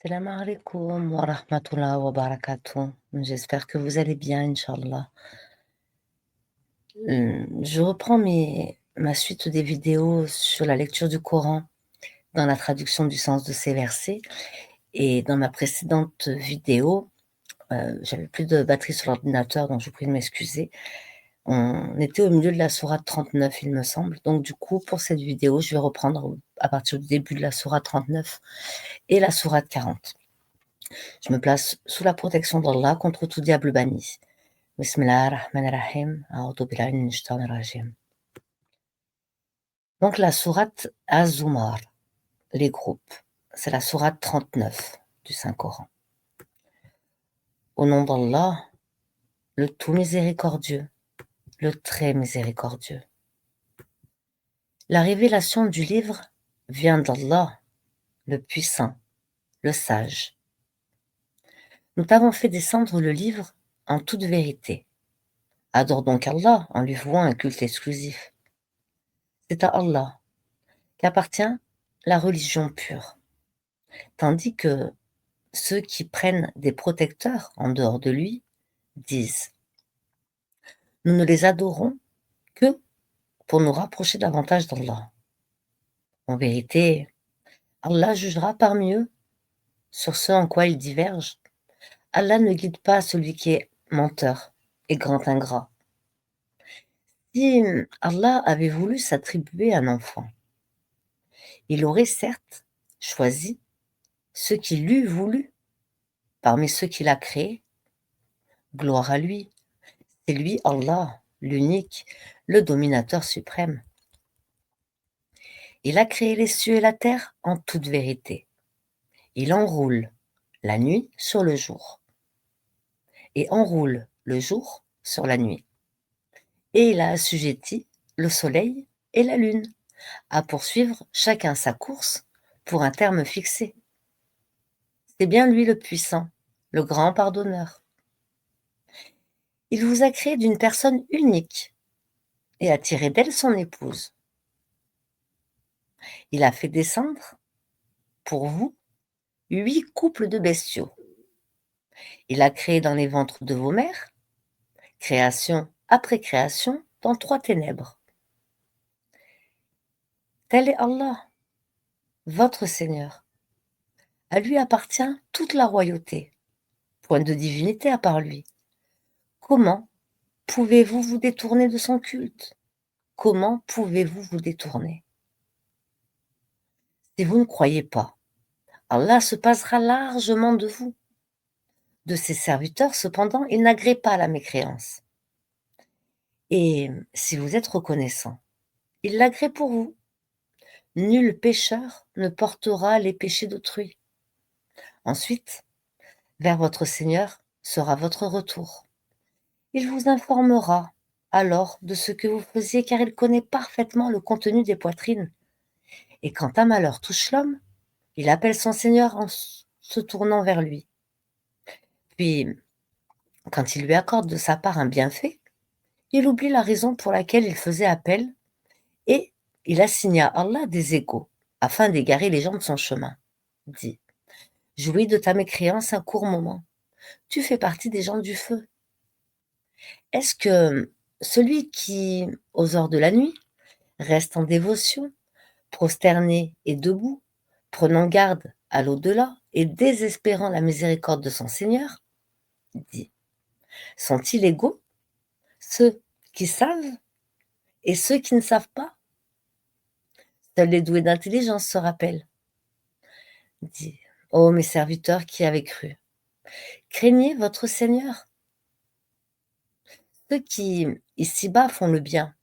Salam alaikum wa rahmatullah wa barakatuh. J'espère que vous allez bien, Inch'Allah. Je reprends ma suite des vidéos sur la lecture du Coran dans la traduction du sens de ces versets. Et dans ma précédente vidéo, j'avais plus de batterie sur l'ordinateur, donc je vous prie de m'excuser. On était au milieu de la sourate 39, il me semble. Donc du coup, pour cette vidéo, je vais reprendre à partir du début de la sourate 39 et la sourate 40. Je me place sous la protection d'Allah contre tout diable banni. Bismillahir-Rahmanir-Rahim. A'udhu billahi minash shaitanir rajim. Donc la sourate Az-Zumar, les groupes, c'est la sourate 39 du Saint-Coran. Au nom d'Allah, le tout miséricordieux, le très miséricordieux. La révélation du livre vient d'Allah, le puissant, le sage. Nous t'avons fait descendre le livre en toute vérité. Adore donc Allah en lui vouant un culte exclusif. C'est à Allah qu'appartient la religion pure, tandis que ceux qui prennent des protecteurs en dehors de lui disent: nous ne les adorons que pour nous rapprocher davantage d'Allah. En vérité, Allah jugera parmi eux sur ce en quoi ils divergent. Allah ne guide pas celui qui est menteur et grand ingrat. Si Allah avait voulu s'attribuer un enfant, il aurait certes choisi ceux qu'il eût voulu parmi ceux qu'il a créés. Gloire à lui. C'est lui, Allah, l'unique, le dominateur suprême. Il a créé les cieux et la terre en toute vérité. Il enroule la nuit sur le jour et enroule le jour sur la nuit. Et il a assujetti le soleil et la lune à poursuivre chacun sa course pour un terme fixé. C'est bien lui le puissant, le grand pardonneur. Il vous a créé d'une personne unique et a tiré d'elle son épouse. Il a fait descendre pour vous 8 couples de bestiaux. Il a créé dans les ventres de vos mères, création après création, dans 3 ténèbres. Tel est Allah, votre Seigneur. À lui appartient toute la royauté, point de divinité à part lui. Comment pouvez-vous vous détourner de son culte? Comment pouvez-vous vous détourner? Si vous ne croyez pas, Allah se passera largement de vous. De ses serviteurs, cependant, il n'agrée pas la mécréance. Et si vous êtes reconnaissant, il l'agrée pour vous. Nul pécheur ne portera les péchés d'autrui. Ensuite, vers votre Seigneur sera votre retour. Il vous informera alors de ce que vous faisiez, car il connaît parfaitement le contenu des poitrines. Et quand un malheur touche l'homme, il appelle son Seigneur en se tournant vers lui. Puis, quand il lui accorde de sa part un bienfait, il oublie la raison pour laquelle il faisait appel et il assigne à Allah des égaux, afin d'égarer les gens de son chemin. Dit: jouis de ta mécréance un court moment. Tu fais partie des gens du feu. Est-ce que celui qui, aux heures de la nuit, reste en dévotion, prosterné et debout, prenant garde à l'au-delà et désespérant la miséricorde de son Seigneur, dit: sont-ils égaux, ceux qui savent et ceux qui ne savent pas? Seuls les doués d'intelligence se rappellent. Dit: ô mes serviteurs qui avez cru, craignez votre Seigneur. Ceux qui, ici-bas, font le bien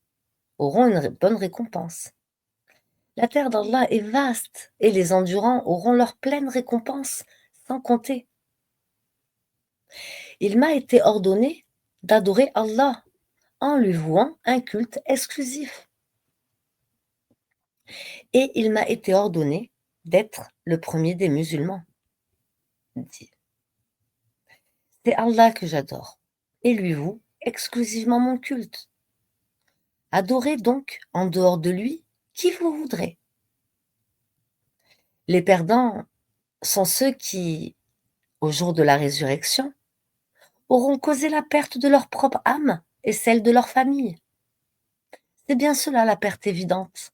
auront une bonne récompense. La terre d'Allah est vaste et les endurants auront leur pleine récompense, sans compter. Il m'a été ordonné d'adorer Allah en lui vouant un culte exclusif. Et il m'a été ordonné d'être le premier des musulmans. Dit: c'est Allah que j'adore et lui voue exclusivement mon culte. Adorez donc en dehors de lui qui vous voudrez. Les perdants sont ceux qui, au jour de la résurrection, auront causé la perte de leur propre âme et celle de leur famille. C'est bien cela la perte évidente.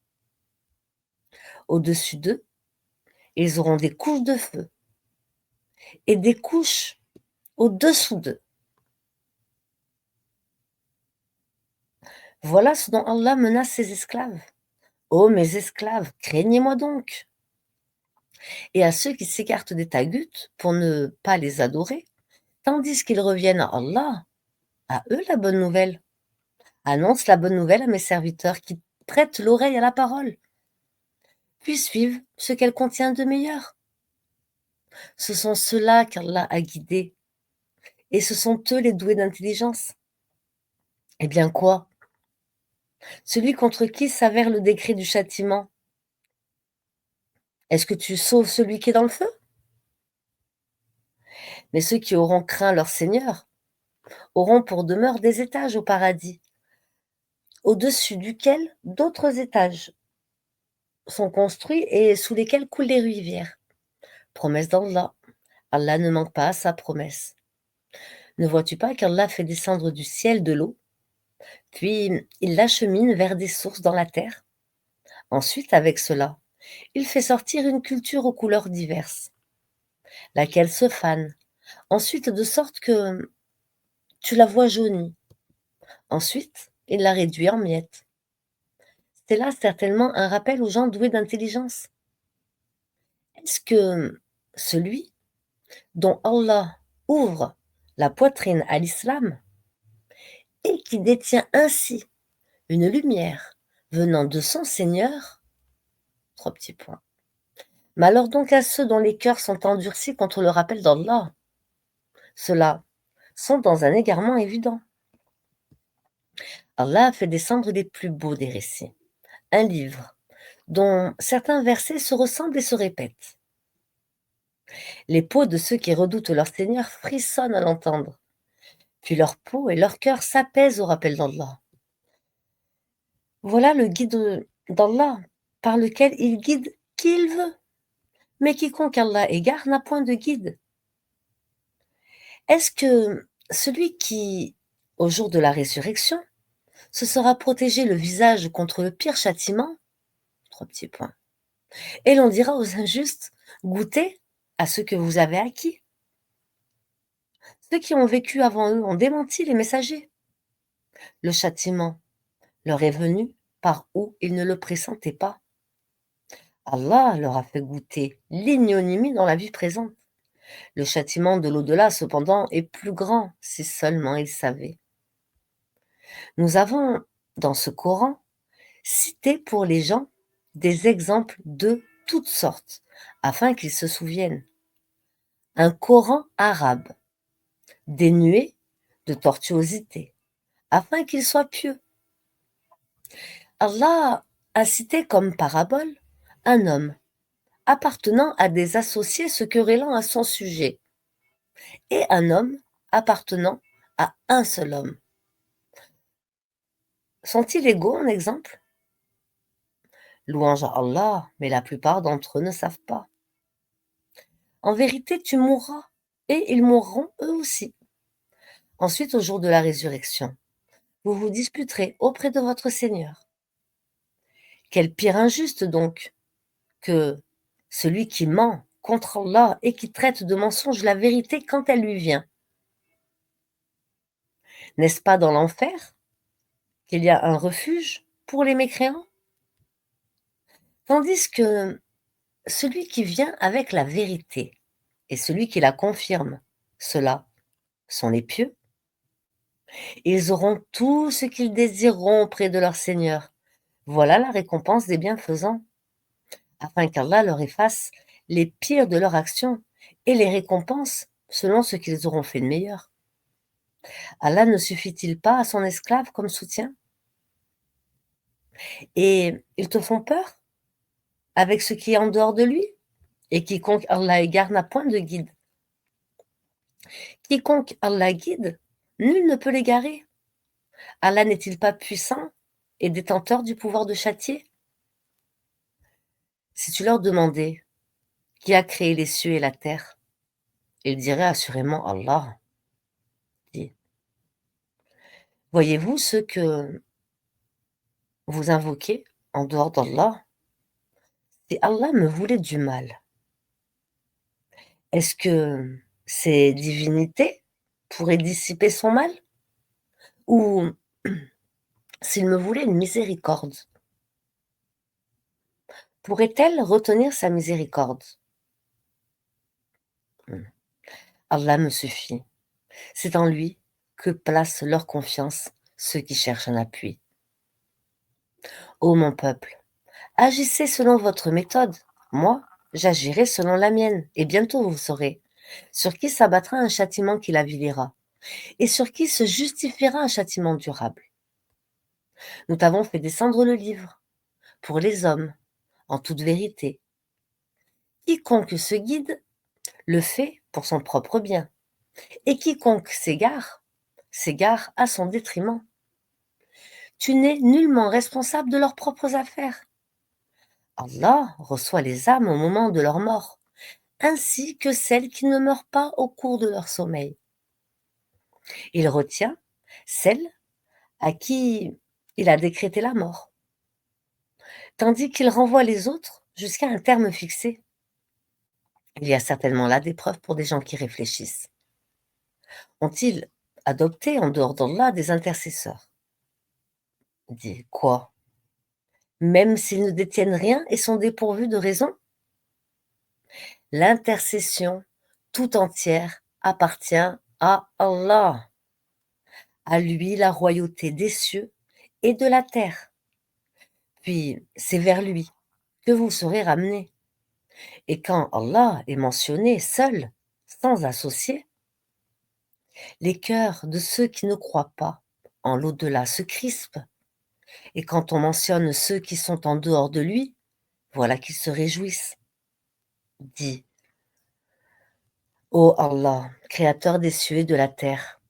Au-dessus d'eux, ils auront des couches de feu et des couches au-dessous d'eux. Voilà ce dont Allah menace ses esclaves. Ô mes esclaves, craignez-moi donc. Et à ceux qui s'écartent des taguts pour ne pas les adorer, tandis qu'ils reviennent à Allah, à eux la bonne nouvelle. Annonce la bonne nouvelle à mes serviteurs qui prêtent l'oreille à la parole, puis suivent ce qu'elle contient de meilleur. Ce sont ceux-là qu'Allah a guidés, et ce sont eux les doués d'intelligence. Eh bien quoi? Celui contre qui s'avère le décret du châtiment. Est-ce que tu sauves celui qui est dans le feu? Mais ceux qui auront craint leur Seigneur auront pour demeure des étages au paradis, au-dessus duquel d'autres étages sont construits et sous lesquels coulent des rivières. Promesse d'Allah. Allah ne manque pas à sa promesse. Ne vois-tu pas qu'Allah fait descendre du ciel de l'eau, puis il l'achemine vers des sources dans la terre? Ensuite, avec cela, il fait sortir une culture aux couleurs diverses, laquelle se fane, ensuite de sorte que tu la vois jaunie. Ensuite, il la réduit en miettes. C'est là certainement un rappel aux gens doués d'intelligence. Est-ce que celui dont Allah ouvre la poitrine à l'islam et qui détient ainsi une lumière venant de son Seigneur, trois petits points. Malheur donc à ceux dont les cœurs sont endurcis contre le rappel d'Allah. Ceux-là sont dans un égarement évident. Allah a fait descendre les plus beaux des récits, un livre dont certains versets se ressemblent et se répètent. Les peaux de ceux qui redoutent leur Seigneur frissonnent à l'entendre, puis leur peau et leur cœur s'apaisent au rappel d'Allah. Voilà le guide d'Allah, par lequel il guide qui il veut. Mais quiconque Allah égare n'a point de guide. Est-ce que celui qui, au jour de la résurrection, se sera protégé le visage contre le pire châtiment? Trois petits points. Et l'on dira aux injustes, goûtez à ce que vous avez acquis. Ceux qui ont vécu avant eux ont démenti les messagers. Le châtiment leur est venu par où ils ne le pressentaient pas. Allah leur a fait goûter l'ignominie dans la vie présente. Le châtiment de l'au-delà, cependant, est plus grand, si seulement ils savaient. Nous avons, dans ce Coran, cité pour les gens des exemples de toutes sortes, afin qu'ils se souviennent. Un Coran arabe, dénué de tortuosité, afin qu'il soit pieux. Allah a cité comme parabole un homme appartenant à des associés se querellant à son sujet, et un homme appartenant à un seul homme. Sont-ils égaux en exemple? Louange à Allah, mais la plupart d'entre eux ne savent pas. En vérité, tu mourras, et ils mourront eux aussi. Ensuite, au jour de la résurrection, vous vous disputerez auprès de votre Seigneur. Quel pire injuste donc que celui qui ment contre Allah et qui traite de mensonge la vérité quand elle lui vient. N'est-ce pas dans l'enfer qu'il y a un refuge pour les mécréants? Tandis que celui qui vient avec la vérité et celui qui la confirme, ceux-là sont les pieux. Ils auront tout ce qu'ils désireront auprès de leur Seigneur. Voilà la récompense des bienfaisants, afin qu'Allah leur efface les pires de leurs actions et les récompense selon ce qu'ils auront fait de meilleur. Allah ne suffit-il pas à son esclave comme soutien? Et ils te font peur avec ce qui est en dehors de lui? Et quiconque Allah égare n'a point de guide. Quiconque Allah guide, nul ne peut l'égarer. Allah n'est-il pas puissant et détenteur du pouvoir de châtier? Si tu leur demandais qui a créé les cieux et la terre? Il dirait assurément Allah. Dit. Voyez-vous ce que vous invoquez en dehors d'Allah? Si Allah me voulait du mal, est-ce que ces divinités pourraient dissiper son mal? Ou s'il me voulait une miséricorde, pourrait-elle retenir sa miséricorde? Mmh. Allah me suffit. C'est en lui que placent leur confiance ceux qui cherchent un appui. Ô mon peuple, agissez selon votre méthode. Moi, j'agirai selon la mienne, et bientôt vous saurez sur qui s'abattra un châtiment qui l'avilira, et sur qui se justifiera un châtiment durable. Nous t'avons fait descendre le livre, pour les hommes, en toute vérité. Quiconque se guide le fait pour son propre bien, et quiconque s'égare à son détriment. Tu n'es nullement responsable de leurs propres affaires. Allah reçoit les âmes au moment de leur mort, ainsi que celles qui ne meurent pas au cours de leur sommeil. Il retient celles à qui il a décrété la mort, tandis qu'il renvoie les autres jusqu'à un terme fixé. Il y a certainement là des preuves pour des gens qui réfléchissent. Ont-ils adopté en dehors d'Allah des intercesseurs? Dit quoi? Même s'ils ne détiennent rien et sont dépourvus de raison? L'intercession tout entière appartient à Allah. À lui la royauté des cieux et de la terre. Puis c'est vers lui que vous serez ramenés. Et quand Allah est mentionné seul, sans associé, les cœurs de ceux qui ne croient pas en l'au-delà se crispent. Et quand on mentionne ceux qui sont en dehors de lui, voilà qu'ils se réjouissent. Dit, ô Allah, créateur des cieux et de la terre,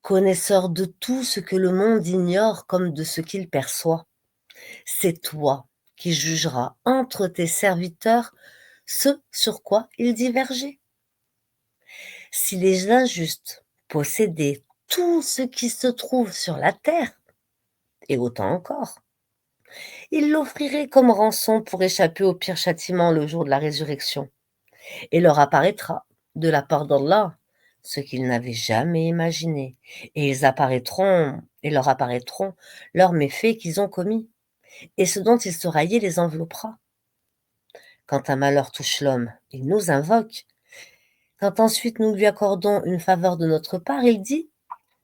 connaisseur de tout ce que le monde ignore comme de ce qu'il perçoit, c'est toi qui jugeras entre tes serviteurs ce sur quoi ils divergeaient. Si les injustes possédaient tout ce qui se trouve sur la terre, et autant encore, ils l'offriraient comme rançon pour échapper au pire châtiment le jour de la résurrection, et leur apparaîtra de la part d'Allah ce qu'ils n'avaient jamais imaginé, et leur apparaîtront leurs méfaits qu'ils ont commis, et ce dont ils se raillaient les enveloppera. Quand un malheur touche l'homme, il nous invoque. Quand ensuite nous lui accordons une faveur de notre part, il dit: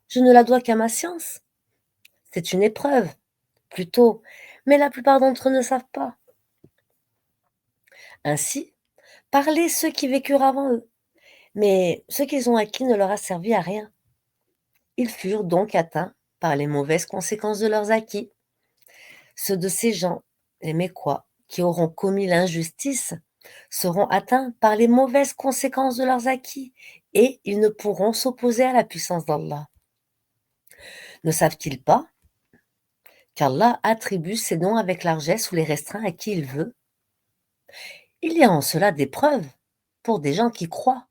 je ne la dois qu'à ma science. C'est une épreuve, plutôt, mais la plupart d'entre eux ne savent pas. Ainsi, parlaient ceux qui vécurent avant eux, mais ce qu'ils ont acquis ne leur a servi à rien. Ils furent donc atteints par les mauvaises conséquences de leurs acquis. Ceux de ces gens, les Mécois, qui auront commis l'injustice, seront atteints par les mauvaises conséquences de leurs acquis, et ils ne pourront s'opposer à la puissance d'Allah. Ne savent-ils pas qu'Allah attribue ses dons avec largesse ou les restreint à qui il veut? Il y a en cela des preuves pour des gens qui croient.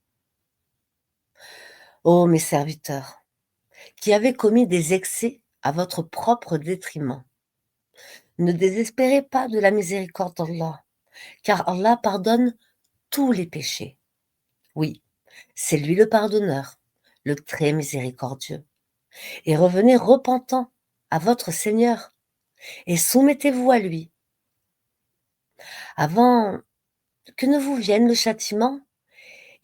Ô mes serviteurs, qui avez commis des excès à votre propre détriment, ne désespérez pas de la miséricorde d'Allah, car Allah pardonne tous les péchés. Oui, c'est lui le pardonneur, le très miséricordieux. Et revenez repentant à votre Seigneur et soumettez-vous à lui, avant que ne vous vienne le châtiment,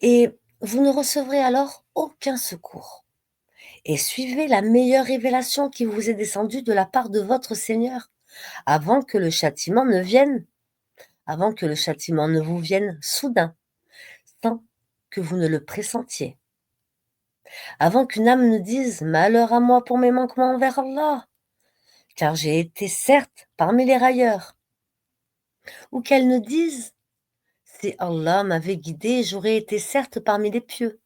et vous ne recevrez alors aucun secours. Et suivez la meilleure révélation qui vous est descendue de la part de votre Seigneur, avant que le châtiment ne vienne, avant que le châtiment ne vous vienne soudain, sans que vous ne le pressentiez. Avant qu'une âme ne dise: malheur à moi pour mes manquements envers Allah, car j'ai été certes parmi les railleurs, ou qu'elle ne dise: si Allah m'avait guidé, j'aurais été certes parmi les pieux,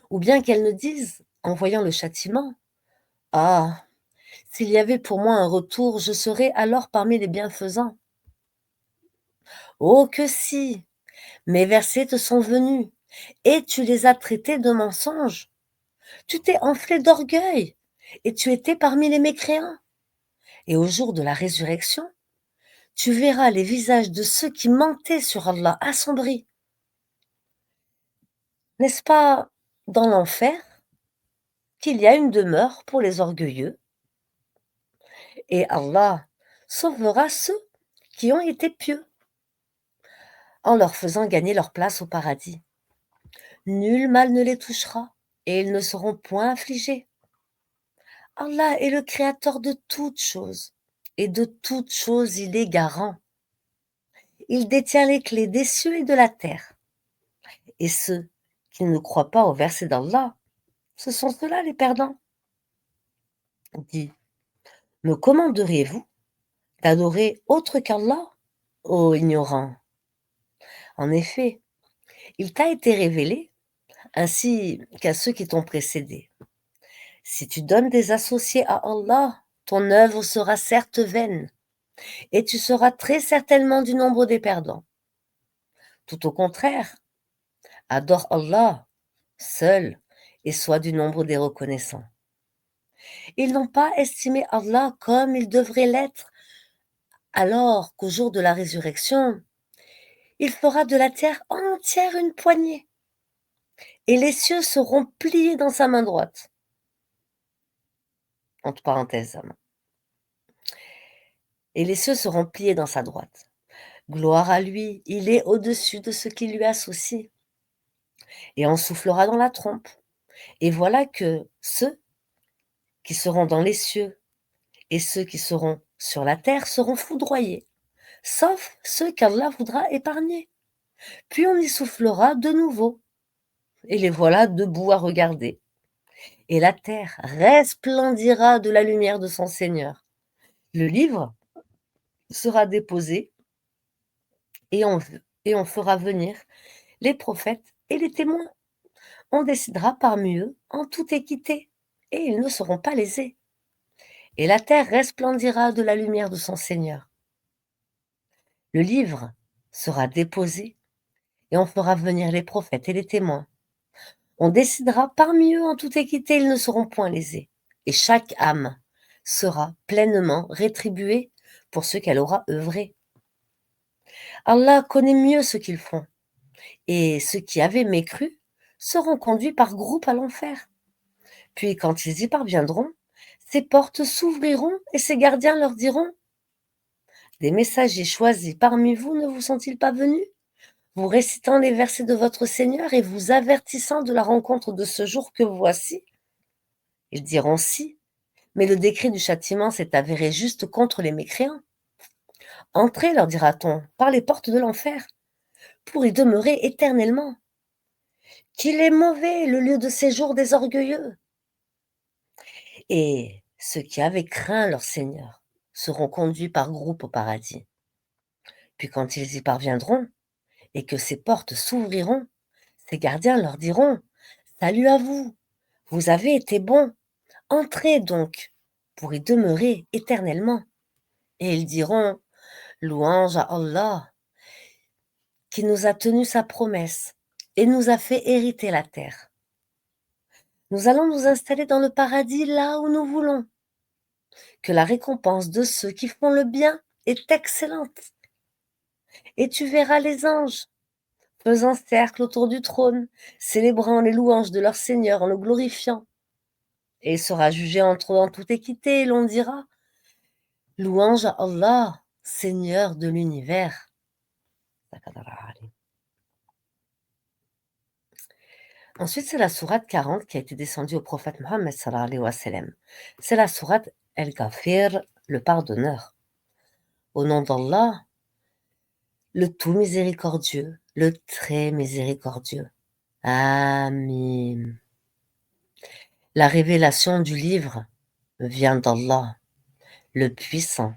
ou bien qu'elle ne dise, en voyant le châtiment: ah, s'il y avait pour moi un retour, je serais alors parmi les bienfaisants. Oh que si! Mes versets te sont venus et tu les as traités de mensonges. Tu t'es enflé d'orgueil et tu étais parmi les mécréants. Et au jour de la résurrection, tu verras les visages de ceux qui mentaient sur Allah assombris. N'est-ce pas dans l'enfer qu'il y a une demeure pour les orgueilleux? Et Allah sauvera ceux qui ont été pieux en leur faisant gagner leur place au paradis. Nul mal ne les touchera et ils ne seront point affligés. Allah est le créateur de toutes choses et de toutes choses il est garant. Il détient les clés des cieux et de la terre. Et ceux qui ne croient pas au verset d'Allah, ce sont ceux-là les perdants. Dis, me commanderiez-vous d'adorer autre qu'Allah, ô ignorant? En effet, il t'a été révélé, ainsi qu'à ceux qui t'ont précédé. Si tu donnes des associés à Allah, ton œuvre sera certes vaine, et tu seras très certainement du nombre des perdants. Tout au contraire, adore Allah seul et sois du nombre des reconnaissants. Ils n'ont pas estimé Allah comme il devrait l'être, alors qu'au jour de la résurrection, il fera de la terre entière une poignée, et les cieux seront pliés dans sa main droite. Entre parenthèses, et les cieux seront pliés dans sa droite. Gloire à lui, il est au-dessus de ce qui lui associe. Et on soufflera dans la trompe. Et voilà que ceux qui seront dans les cieux et ceux qui seront sur la terre seront foudroyés, sauf ceux qu'Allah voudra épargner. Puis on y soufflera de nouveau, et les voilà debout à regarder. Et la terre resplendira de la lumière de son Seigneur. Le livre sera déposé, et on fera venir les prophètes et les témoins. On décidera parmi eux en toute équité, et ils ne seront pas lésés. Et la terre resplendira de la lumière de son Seigneur. Le livre sera déposé, et on fera venir les prophètes et les témoins. On décidera parmi eux en toute équité, ils ne seront point lésés. Et chaque âme sera pleinement rétribuée pour ce qu'elle aura œuvré. Allah connaît mieux ce qu'ils font, et ceux qui avaient mécru seront conduits par groupes à l'enfer. Puis quand ils y parviendront, ces portes s'ouvriront et ces gardiens leur diront: des messagers choisis parmi vous ne vous sont-ils pas venus, vous récitant les versets de votre Seigneur et vous avertissant de la rencontre de ce jour que voici? Ils diront: si, mais le décret du châtiment s'est avéré juste contre les mécréants. Entrez, leur dira-t-on, par les portes de l'enfer, pour y demeurer éternellement. Qu'il est mauvais, le lieu de séjour des orgueilleux. Et ceux qui avaient craint leur Seigneur seront conduits par groupes au paradis. Puis quand ils y parviendront, et que ces portes s'ouvriront, ces gardiens leur diront: salut à vous, vous avez été bons, entrez donc, pour y demeurer éternellement. Et ils diront: louange à Allah, qui nous a tenu sa promesse et nous a fait hériter la terre. Nous allons nous installer dans le paradis là où nous voulons. Que la récompense de ceux qui font le bien est excellente. Et tu verras les anges faisant cercle autour du trône, célébrant les louanges de leur Seigneur en le glorifiant. Et il sera jugé entre eux en toute équité, et l'on dira: louange à Allah, Seigneur de l'univers. Ensuite, c'est la sourate 40 qui a été descendue au prophète Mohammed sallallahu alayhi wa sallam. C'est la sourate El-Ghafir, le pardonneur. Au nom d'Allah, le tout miséricordieux, le très miséricordieux. Amin. La révélation du livre vient d'Allah, le puissant,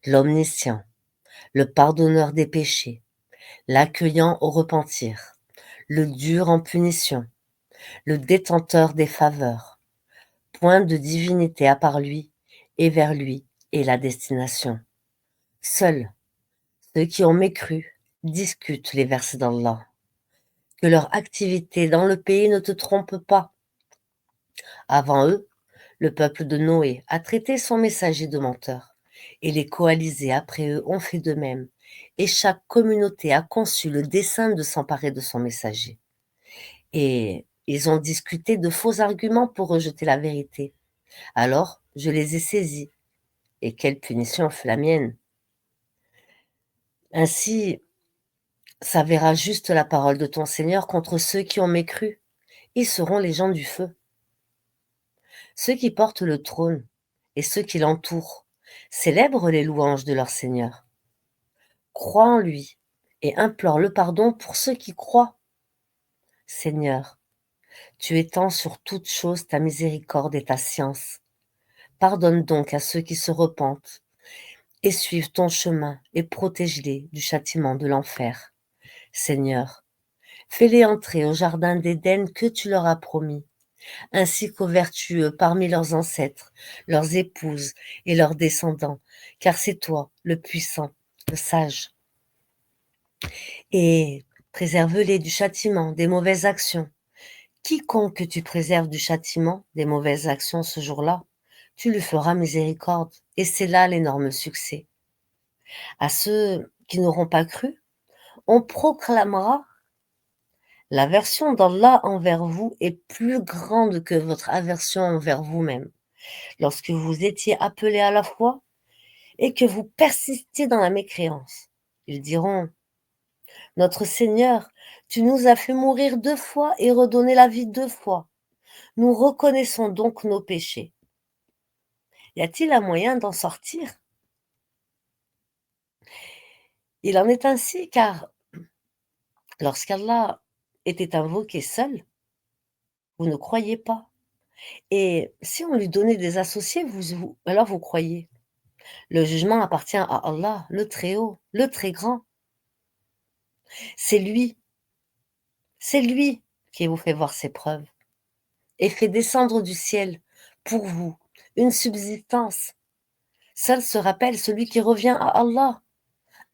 l'omniscient, le pardonneur des péchés, l'accueillant au repentir, le dur en punition, le détenteur des faveurs. Point de divinité à part lui, et vers lui est la destination. Seuls ceux qui ont mécru discute les versets d'Allah, que leur activité dans le pays ne te trompe pas. Avant eux, le peuple de Noé a traité son messager de menteur, et les coalisés après eux ont fait de même, et chaque communauté a conçu le dessein de s'emparer de son messager. Et ils ont discuté de faux arguments pour rejeter la vérité. Alors, je les ai saisis, et quelle punition fut la mienne. Ainsi s'avérera juste la parole de ton Seigneur contre ceux qui ont mécru. Ils seront les gens du feu. Ceux qui portent le trône et ceux qui l'entourent célèbrent les louanges de leur Seigneur. Crois en lui et implore le pardon pour ceux qui croient. Seigneur, tu étends sur toute chose ta miséricorde et ta science. Pardonne donc à ceux qui se repentent et suivent ton chemin et protège-les du châtiment de l'enfer. Seigneur, fais-les entrer au jardin d'Éden que tu leur as promis, ainsi qu'aux vertueux parmi leurs ancêtres, leurs épouses et leurs descendants, car c'est toi, le puissant, le sage. Et préserve-les du châtiment, des mauvaises actions. Quiconque que tu préserves du châtiment, des mauvaises actions ce jour-là, tu lui feras miséricorde. Et c'est là l'énorme succès. À ceux qui n'auront pas cru, on proclamera: l'aversion d'Allah envers vous est plus grande que votre aversion envers vous-même. Lorsque vous étiez appelés à la foi et que vous persistiez dans la mécréance, ils diront: notre Seigneur, tu nous as fait mourir 2 fois et redonner la vie 2 fois. Nous reconnaissons donc nos péchés. Y a-t-il un moyen d'en sortir? Il en est ainsi, car lorsqu'Allah était invoqué seul, vous ne croyez pas. Et si on lui donnait des associés, alors vous croyez. Le jugement appartient à Allah, le Très-Haut, le Très Grand. C'est lui, c'est lui qui vous fait voir ses preuves et fait descendre du ciel pour vous une subsistance. Seul se rappelle celui qui revient à Allah.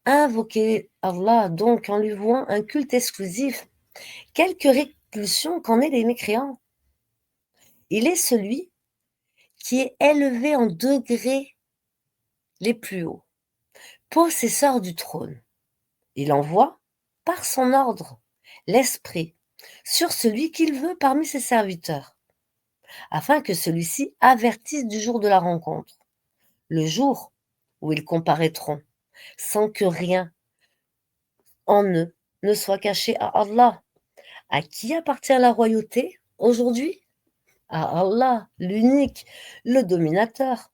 Invoquez Allah donc en lui vouant un culte exclusif, quelque répulsion qu'en aient les mécréants. Il est celui qui est élevé en degrés les plus hauts, possesseur du trône. Il envoie, par son ordre, l'Esprit sur celui qu'il veut parmi ses serviteurs, afin que celui-ci avertisse du jour de la rencontre, le jour où ils comparaîtront, sans que rien en eux ne soit caché à Allah. À qui appartient la royauté aujourd'hui? À Allah, l'unique, le dominateur.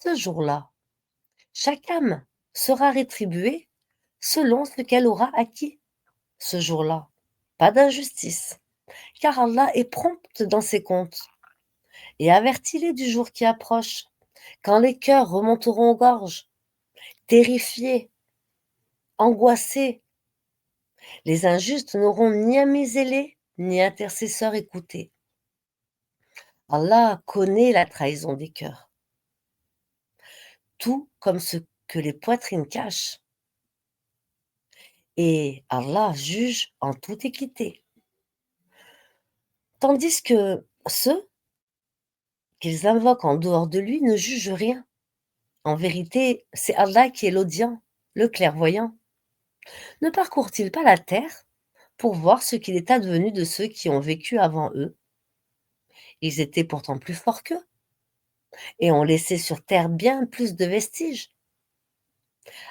Ce jour-là, chaque âme sera rétribuée selon ce qu'elle aura acquis. Ce jour-là, pas d'injustice, car Allah est prompt dans ses comptes. Et avertis-les du jour qui approche, quand les cœurs remonteront aux gorges, terrifiés, angoissés. Les injustes n'auront ni amis zélés, ni intercesseurs écoutés. Allah connaît la trahison des cœurs, tout comme ce que les poitrines cachent. Et Allah juge en toute équité. Tandis que ceux qu'ils invoquent en dehors de lui ne jugent rien. En vérité, c'est Allah qui est l'audient, le clairvoyant. Ne parcourt-il pas la terre pour voir ce qu'il est advenu de ceux qui ont vécu avant eux? Ils étaient pourtant plus forts qu'eux et ont laissé sur terre bien plus de vestiges.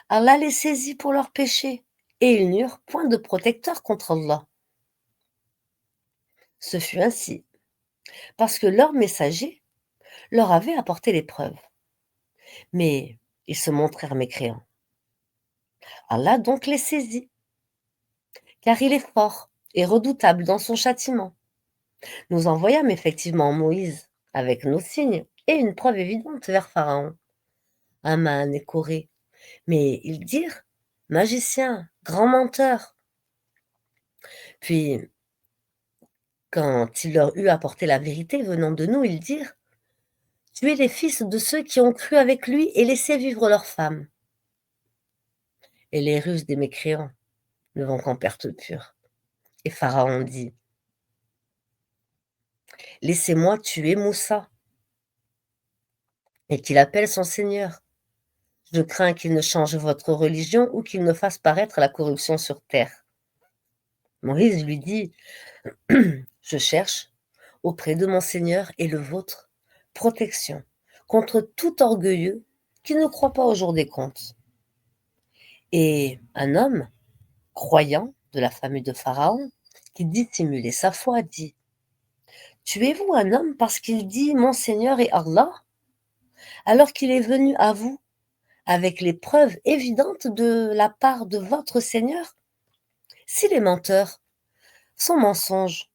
Allah les saisit pour leurs péchés et ils n'eurent point de protecteur contre Allah. Ce fut ainsi parce que leur messager leur avait apporté les preuves. Mais ils se montrèrent mécréants. Allah donc les saisit, car il est fort et redoutable dans son châtiment. Nous envoyâmes effectivement Moïse avec nos signes et une preuve évidente vers Pharaon, Aman et Corée. Mais ils dirent: magicien, grand menteur. Puis, quand il leur eut apporté la vérité venant de nous, ils dirent: tuez les fils de ceux qui ont cru avec lui et laissez vivre leurs femmes. et les ruses des mécréants ne vont qu'en perte pure. Et Pharaon dit: «Laissez-moi tuer Moussa et qu'il appelle son Seigneur. Je crains qu'il ne change votre religion ou qu'il ne fasse paraître la corruption sur terre.» Moïse lui dit: «Je cherche, auprès de mon Seigneur et le vôtre, protection contre tout orgueilleux qui ne croit pas au jour des comptes.» Et un homme, croyant de la famille de Pharaon, qui dissimulait sa foi, dit: «Tuez-vous un homme parce qu'il dit: Mon Seigneur est Allah, alors qu'il est venu à vous avec les preuves évidentes de la part de votre Seigneur? S'il est menteur, son mensonge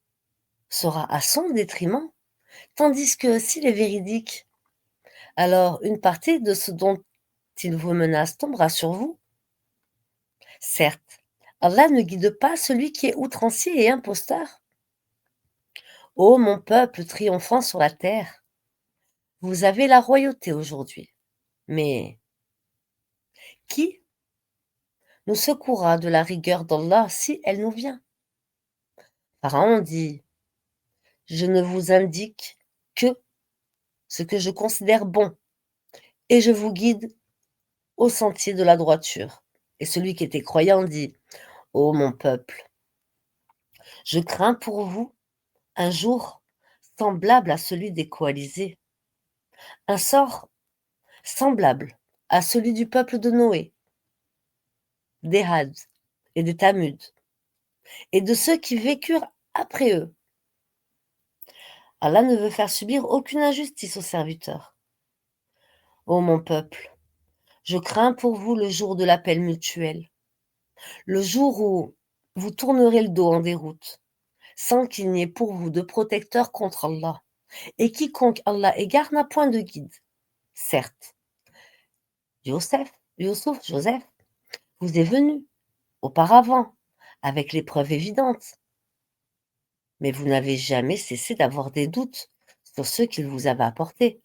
sera à son détriment, tandis que s'il est véridique, alors une partie de ce dont il vous menace tombera sur vous. Certes, Allah ne guide pas celui qui est outrancier et imposteur. Ô mon peuple triomphant sur la terre, vous avez la royauté aujourd'hui. Mais qui nous secourra de la rigueur d'Allah si elle nous vient?» Pharaon dit: «Je ne vous indique que ce que je considère bon, et je vous guide au sentier de la droiture.» Et celui qui était croyant dit: «Ô mon peuple, je crains pour vous un jour semblable à celui des coalisés, un sort semblable à celui du peuple de Noé, des Had et des Tamud, et de ceux qui vécurent après eux. Allah ne veut faire subir aucune injustice aux serviteurs. Ô mon peuple, je crains pour vous le jour de l'appel mutuel, le jour où vous tournerez le dos en déroute, sans qu'il n'y ait pour vous de protecteur contre Allah, et quiconque Allah égare n'a point de guide. Certes, Joseph vous est venu auparavant avec les preuves évidentes, mais vous n'avez jamais cessé d'avoir des doutes sur ce qu'il vous avait apporté.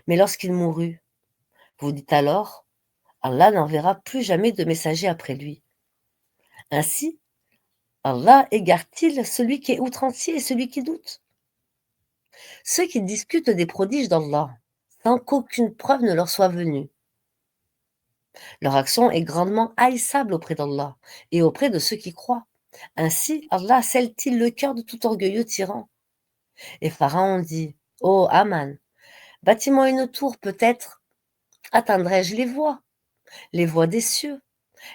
Mais lorsqu'il mourut, vous dites alors: Allah n'enverra plus jamais de messager après lui. Ainsi, Allah égare-t-il celui qui est outrancier et celui qui doute? Ceux qui discutent des prodiges d'Allah, sans qu'aucune preuve ne leur soit venue, leur action est grandement haïssable auprès d'Allah et auprès de ceux qui croient. Ainsi, Allah scelle-t-il le cœur de tout orgueilleux tyran. Et Pharaon dit: Ô Aman, bâtis-moi une tour, peut-être atteindrai-je les voies des cieux,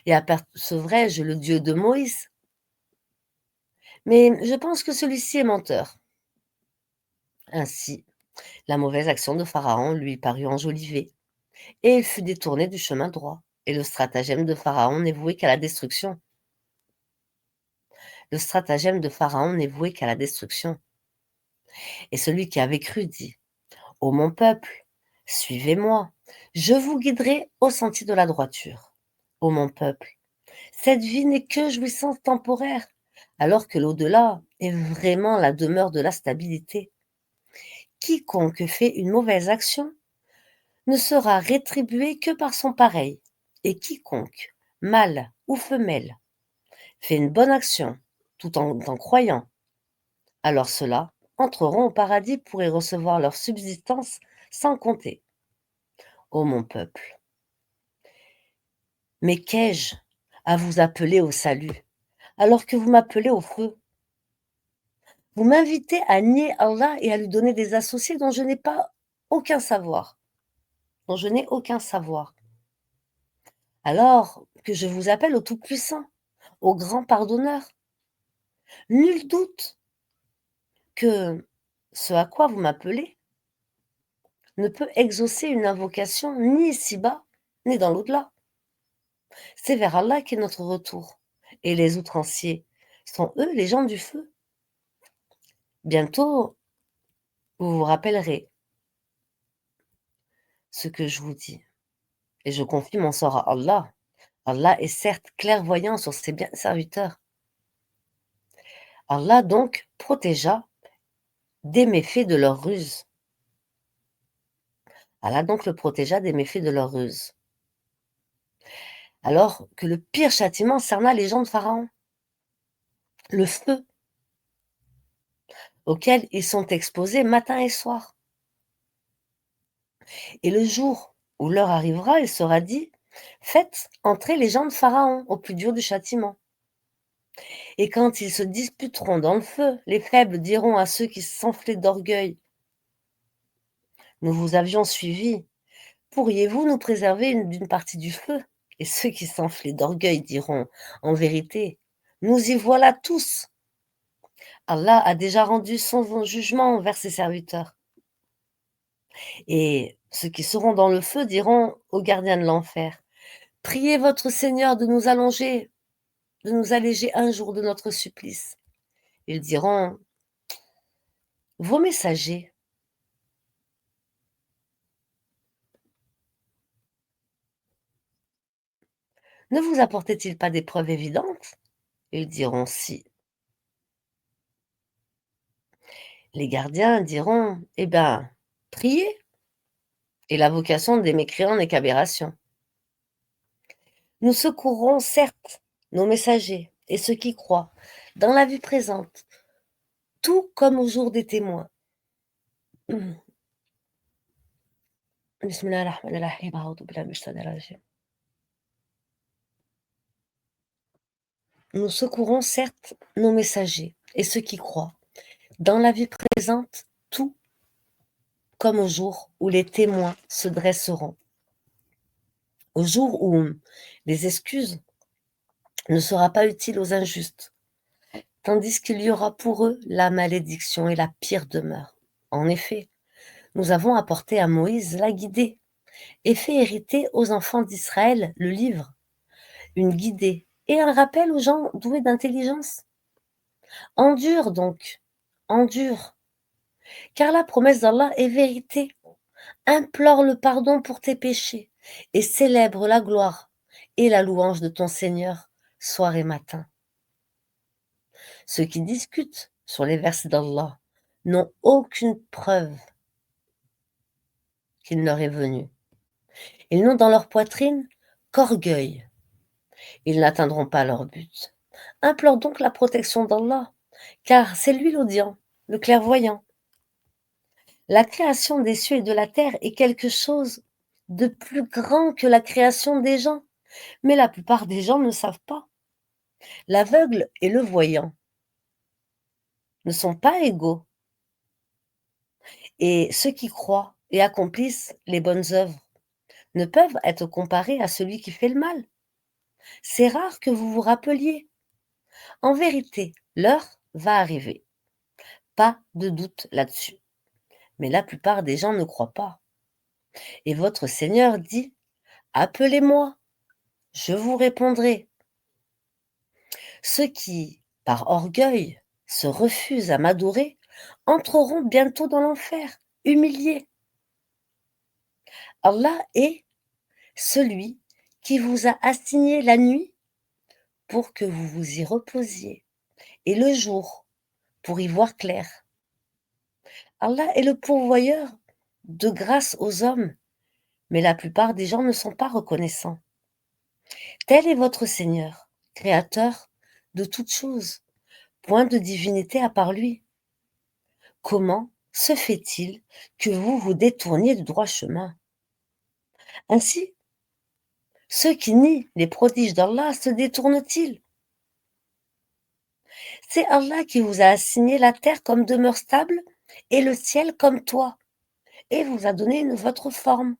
et apercevrai-je le Dieu de Moïse. Mais je pense que celui-ci est menteur. Ainsi, la mauvaise action de Pharaon lui parut enjolivée, et il fut détourné du chemin droit. Et le stratagème de Pharaon n'est voué qu'à la destruction. Le stratagème de Pharaon n'est voué qu'à la destruction. Et celui qui avait cru dit: Ô mon peuple, suivez-moi, je vous guiderai au sentier de la droiture. Ô mon peuple, cette vie n'est que jouissance temporaire, alors que l'au-delà est vraiment la demeure de la stabilité. Quiconque fait une mauvaise action ne sera rétribué que par son pareil, et quiconque, mâle ou femelle, fait une bonne action tout en croyant, alors ceux-là entreront au paradis pour y recevoir leur subsistance sans compter. Ô mon peuple, mais qu'ai-je à vous appeler au salut, alors que vous m'appelez au feu? Vous m'invitez à nier Allah et à lui donner des associés dont je n'ai aucun savoir, dont je n'ai aucun savoir. Alors que je vous appelle au Tout-Puissant, au Grand Pardonneur. Nul doute que ce à quoi vous m'appelez ne peut exaucer une invocation ni ici-bas, ni dans l'au-delà. C'est vers Allah qu'est notre retour. Et les outranciers sont eux les gens du feu. Bientôt, vous vous rappellerez ce que je vous dis. Et je confie mon sort à Allah. Allah est certes clairvoyant sur ses bien serviteurs. Allah donc protégea des méfaits de leur ruse. Allah donc le protégea des méfaits de leur ruse. alors que le pire châtiment cerna les gens de Pharaon, le feu auquel ils sont exposés matin et soir. Et le jour où l'heure arrivera, il sera dit: «Faites entrer les gens de Pharaon au plus dur du châtiment». Et quand ils se disputeront dans le feu, les faibles diront à ceux qui s'enflaient d'orgueil: «Nous vous avions suivis, pourriez-vous nous préserver d'une partie du feu?» Et ceux qui s'enflaient d'orgueil diront: «En vérité, nous y voilà tous. Allah a déjà rendu son jugement envers ses serviteurs». Et ceux qui seront dans le feu diront aux gardiens de l'enfer: «Priez votre Seigneur de nous alléger un jour de notre supplice». Ils diront: «Vos messagers ne vous apportaient-ils pas des preuves évidentes?» Ils diront: «Si». Les gardiens diront: «Eh ben, priez, et la vocation des mécréants n'est qu'aberration. Nous secourrons certes nos messagers et ceux qui croient dans la vie présente, tout comme au jour des témoins». Bismillahir-Rahmanir-Rahim. A'oudou billahi minash shaitanir rajim. Nous secourrons certes nos messagers et ceux qui croient dans la vie présente, tout comme au jour où les témoins se dresseront, au jour où les excuses ne sera pas utile aux injustes, tandis qu'il y aura pour eux la malédiction et la pire demeure. En effet, nous avons apporté à Moïse la guidée et fait hériter aux enfants d'Israël le livre, une guidée et un rappel aux gens doués d'intelligence. Endure donc, endure, car la promesse d'Allah est vérité. Implore le pardon pour tes péchés et célèbre la gloire et la louange de ton Seigneur soir et matin. Ceux qui discutent sur les versets d'Allah n'ont aucune preuve qu'il leur est venu. Ils n'ont dans leur poitrine qu'orgueil. Ils n'atteindront pas leur but. Implore donc la protection d'Allah, car c'est lui l'audient, le clairvoyant. La création des cieux et de la terre est quelque chose de plus grand que la création des gens, mais la plupart des gens ne savent pas. L'aveugle et le voyant ne sont pas égaux, et ceux qui croient et accomplissent les bonnes œuvres ne peuvent être comparés à celui qui fait le mal. C'est rare que vous vous rappeliez. En vérité, l'heure va arriver. Pas de doute là-dessus. Mais la plupart des gens ne croient pas. Et votre Seigneur dit: appelez-moi, je vous répondrai. Ceux qui, par orgueil, se refusent à m'adorer entreront bientôt dans l'enfer, humiliés. Allah est celui qui vous a assigné la nuit pour que vous vous y reposiez, et le jour pour y voir clair. Allah est le pourvoyeur de grâce aux hommes, mais la plupart des gens ne sont pas reconnaissants. Tel est votre Seigneur, créateur de toutes choses, point de divinité à part lui. Comment se fait-il que vous vous détourniez du droit chemin? Ainsi, ceux qui nient les prodiges d'Allah se détournent-ils? C'est Allah qui vous a assigné la terre comme demeure stable et le ciel comme toit, et vous a donné votre forme.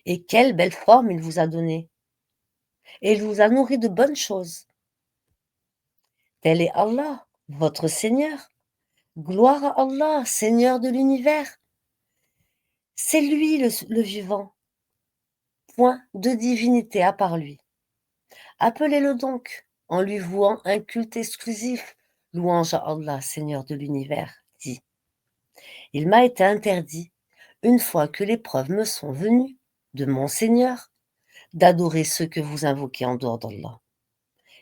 Et quelle belle forme il vous a donnée! Et il vous a nourri de bonnes choses. Tel est Allah, votre Seigneur. Gloire à Allah, Seigneur de l'univers. C'est lui le vivant, point de divinité à part lui. Appelez-le donc, en lui vouant un culte exclusif. Louange à Allah, Seigneur de l'univers, dit. Il m'a été interdit, une fois que les preuves me sont venues, de mon Seigneur, d'adorer ceux que vous invoquez en dehors d'Allah.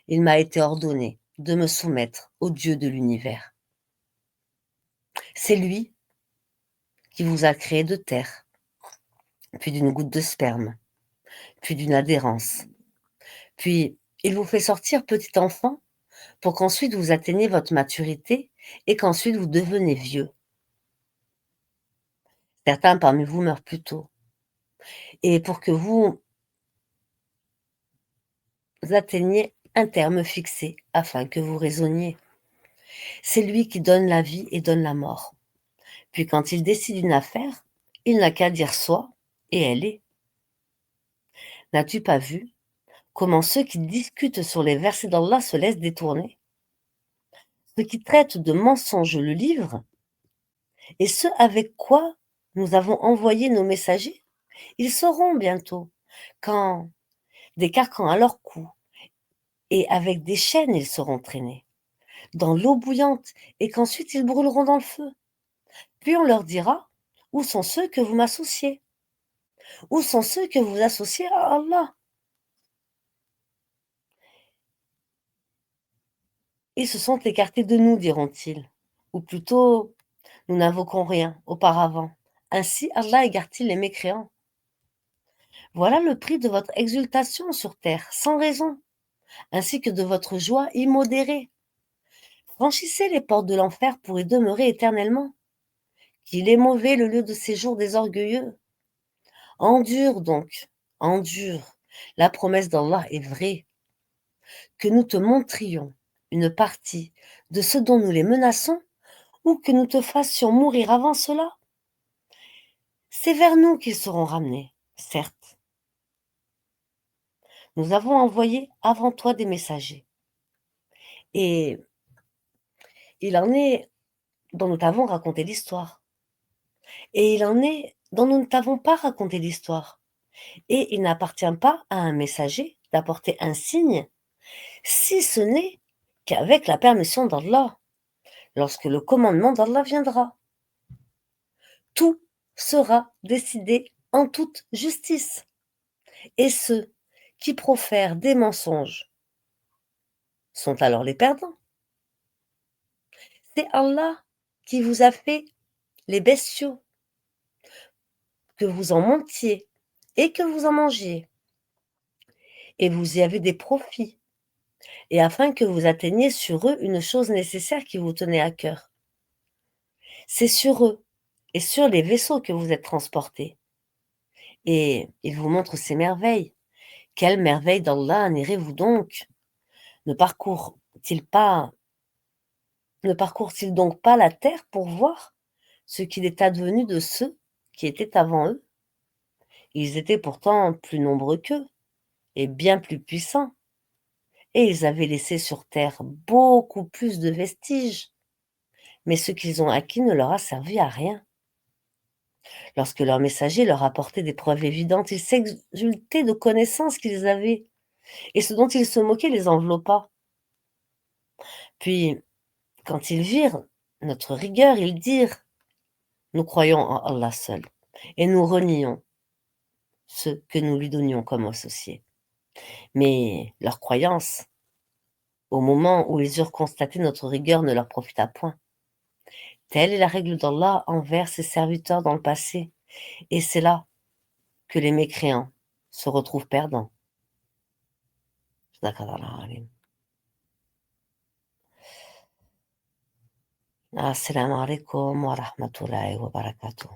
Il m'a été ordonné de me soumettre au Dieu de l'univers. C'est lui qui vous a créé de terre, puis d'une goutte de sperme, puis d'une adhérence. Puis, il vous fait sortir petit enfant pour qu'ensuite vous atteigniez votre maturité et qu'ensuite vous devenez vieux. Certains parmi vous meurent plus tôt. Et pour que vous atteigniez un terme fixé afin que vous raisonniez. C'est lui qui donne la vie et donne la mort. Puis quand il décide une affaire, il n'a qu'à dire soit et elle est. N'as-tu pas vu comment ceux qui discutent sur les versets d'Allah se laissent détourner? Ceux qui traitent de mensonges le livre et ceux avec quoi nous avons envoyé nos messagers, ils sauront bientôt quand des carcans à leur cou et avec des chaînes ils seront traînés dans l'eau bouillante et qu'ensuite ils brûleront dans le feu. Puis on leur dira, où sont ceux que vous m'associez? Où sont ceux que vous associez à Allah? Ils se sont écartés de nous, diront-ils. Ou plutôt, nous n'invoquons rien auparavant. Ainsi, Allah égare-t-il les mécréants. Voilà le prix de votre exultation sur terre, sans raison, ainsi que de votre joie immodérée. Franchissez les portes de l'enfer pour y demeurer éternellement. Qu'il est mauvais le lieu de séjour des orgueilleux. Endure donc, endure. La promesse d'Allah est vraie. Que nous te montrions une partie de ce dont nous les menaçons, ou que nous te fassions mourir avant cela, c'est vers nous qu'ils seront ramenés, certes. Nous avons envoyé avant toi des messagers. Et il en est dont nous t'avons raconté l'histoire. Et il en est dont nous ne t'avons pas raconté l'histoire. Et il n'appartient pas à un messager d'apporter un signe, si ce n'est qu'avec la permission d'Allah, lorsque le commandement d'Allah viendra. Tout sera décidé en toute justice. Et ceux qui profèrent des mensonges sont alors les perdants. C'est Allah qui vous a fait les bestiaux, que vous en montiez et que vous en mangiez, et vous y avez des profits, et afin que vous atteigniez sur eux une chose nécessaire qui vous tenait à cœur. C'est sur eux et sur les vaisseaux que vous êtes transportés. Et il vous montre ces merveilles. Quelle merveille d'Allah n'irez-vous donc? Ne parcourt-il donc pas la terre pour voir ce qu'il est advenu de ceux qui étaient avant eux? Ils étaient pourtant plus nombreux qu'eux et bien plus puissants, et ils avaient laissé sur terre beaucoup plus de vestiges, mais ce qu'ils ont acquis ne leur a servi à rien. Lorsque leurs messagers leur apportaient des preuves évidentes, ils s'exultaient de connaissances qu'ils avaient, et ce dont ils se moquaient les enveloppa. Puis, quand ils virent notre rigueur, ils dirent: nous croyons en Allah seul, et nous renions ceux que nous lui donnions comme associés. Mais leur croyance, au moment où ils eurent constaté notre rigueur, ne leur profita point. Telle est la règle d'Allah envers ses serviteurs dans le passé, et c'est là que les mécréants se retrouvent perdants. Assalamu alaikum wa rahmatullahi wa barakatuh.